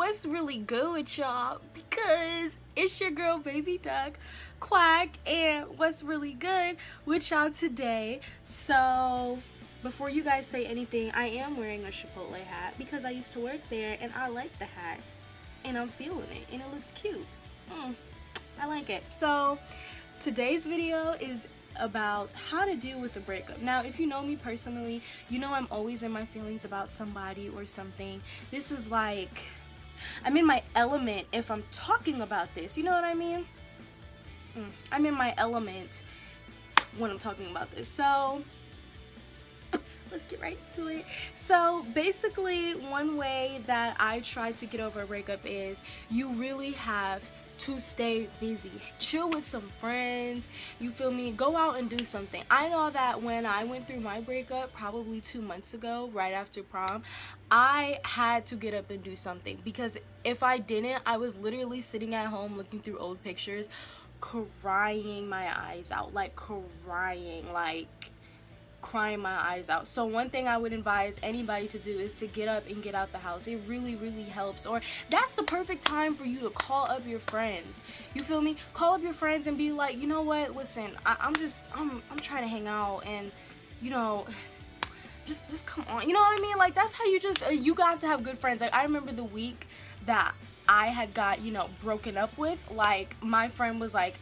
what's really good with y'all? Because it's your girl Baby Duck Quack, and what's really good with y'all today? So before you guys say anything, I am wearing a Chipotle hat because I used to work there and I like the hat and I'm feeling it and it looks cute. I like it. So today's video is about how to deal with a breakup. Now, if you know me personally, you know I'm always in my feelings about somebody or something. This is like, I'm in my element if I'm talking about this. You know what I mean? I'm in my element when I'm talking about this. So let's get right into it. So basically, one way that I try to get over a breakup is you really have to stay busy. Chill with some friends, you feel me? Go out and do something. I know that when I went through my breakup probably 2 months ago, right after prom, I had to get up and do something, because if I didn't, I was literally sitting at home looking through old pictures, crying my eyes out, like crying my eyes out. So one thing I would advise anybody to do is to get up and get out the house. It really helps. Or that's the perfect time for you to call up your friends. You feel me? Call up your friends and be like, you know what, listen, I'm trying to hang out, and you know, just come on, you know what I mean? Like, that's how you just you have to have good friends. Like, I remember the week that I had got, you know, broken up with, like, my friend was like,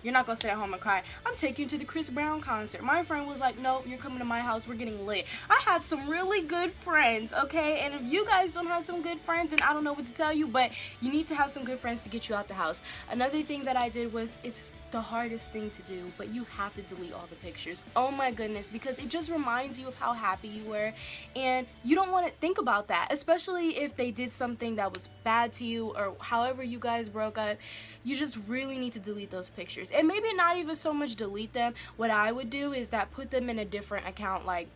you're not gonna sit at home and cry. I'm taking you to the Chris Brown concert. My friend was like, no, you're coming to my house. We're getting lit. I had some really good friends, okay? And if you guys don't have some good friends, and I don't know what to tell you, but you need to have some good friends to get you out the house. Another thing that I did was, it's the hardest thing to do, but you have to delete all the pictures. Oh my goodness, because it just reminds you of how happy you were, and you don't want to think about that, especially if they did something that was bad to you, or however you guys broke up. You just really need to delete those pictures, and maybe not even so much delete them. What I would do is that put them in a different account. Like,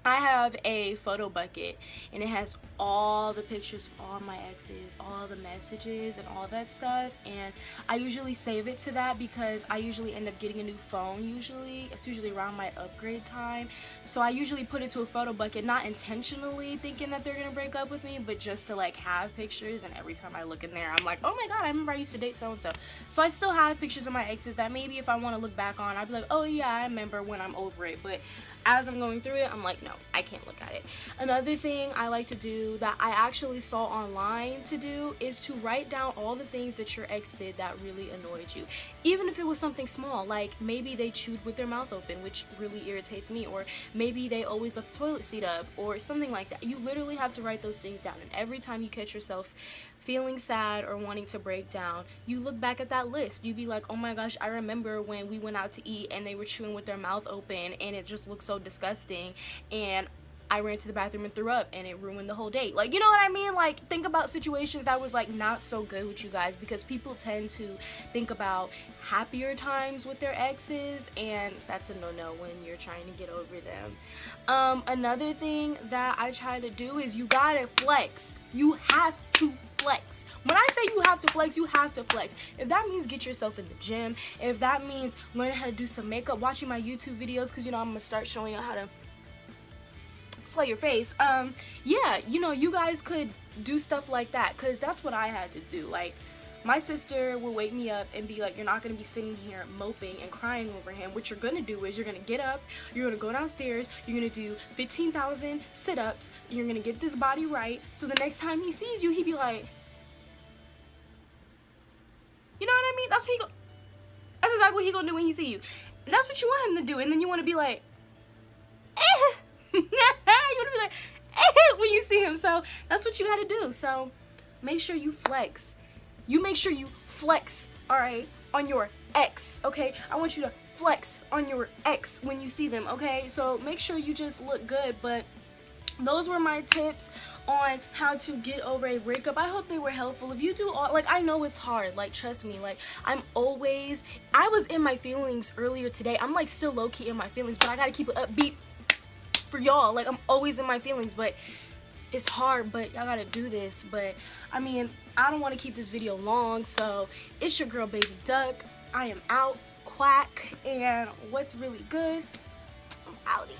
I have a photo bucket and it has all the pictures of all my exes, all the messages and all that stuff, and I usually save it to that because I usually end up getting a new phone. It's usually around my upgrade time, so I usually put it to a photo bucket, not intentionally thinking that they're gonna break up with me, but just to like have pictures, and every time I look in there I'm like, oh my god, I remember I used to date so and so. So I still have pictures of my exes that maybe if I want to look back on, I'd be like, oh yeah, I remember when I'm over it, but as I'm going through it, I'm like, no, I can't look at it. Another thing I like to do that I actually saw online to do is to write down all the things that your ex did that really annoyed you. Even if it was something small, like maybe they chewed with their mouth open, which really irritates me, or maybe they always left the toilet seat up, or something like that. You literally have to write those things down, and every time you catch yourself feeling sad or wanting to break down, you look back at that list. You'd be like, oh my gosh, I remember when we went out to eat and they were chewing with their mouth open and it just looked so disgusting, and I ran to the bathroom and threw up and it ruined the whole date. Like, you know what I mean? Like, think about situations that was like not so good with you guys, because people tend to think about happier times with their exes, and that's a no-no when you're trying to get over them. Another thing that I try to do is you gotta flex. You have to flex. When I say you have to flex, you have to flex. If that means get yourself in the gym, if that means learning how to do some makeup, watching my YouTube videos, because you know I'm gonna start showing you how to slay your face, yeah, you know, you guys could do stuff like that, because that's what I had to do. Like, my sister will wake me up and be like, you're not going to be sitting here moping and crying over him. What you're going to do is you're going to get up, you're going to go downstairs, you're going to do 15,000 sit-ups, you're going to get this body right, so the next time he sees you, he'd be like, you know what I mean? That's exactly what he gonna do when he see you. And that's what you want him to do, and then you want to be like, you want to be like, when you see him. So that's what you got to do. So make sure you flex. You make sure you flex, all right, on your ex, okay? I want you to flex on your ex when you see them, okay? So make sure you just look good. But those were my tips on how to get over a breakup. I hope they were helpful. If you do all, like, I know it's hard, like, trust me, like, I was in my feelings earlier today. I'm like still low-key in my feelings, but I gotta keep it upbeat for y'all. Like, I'm always in my feelings, but it's hard, but y'all gotta do this. But I mean, I don't want to keep this video long, so it's your girl Baby Duck. I am out. Quack. And what's really good, I'm outie.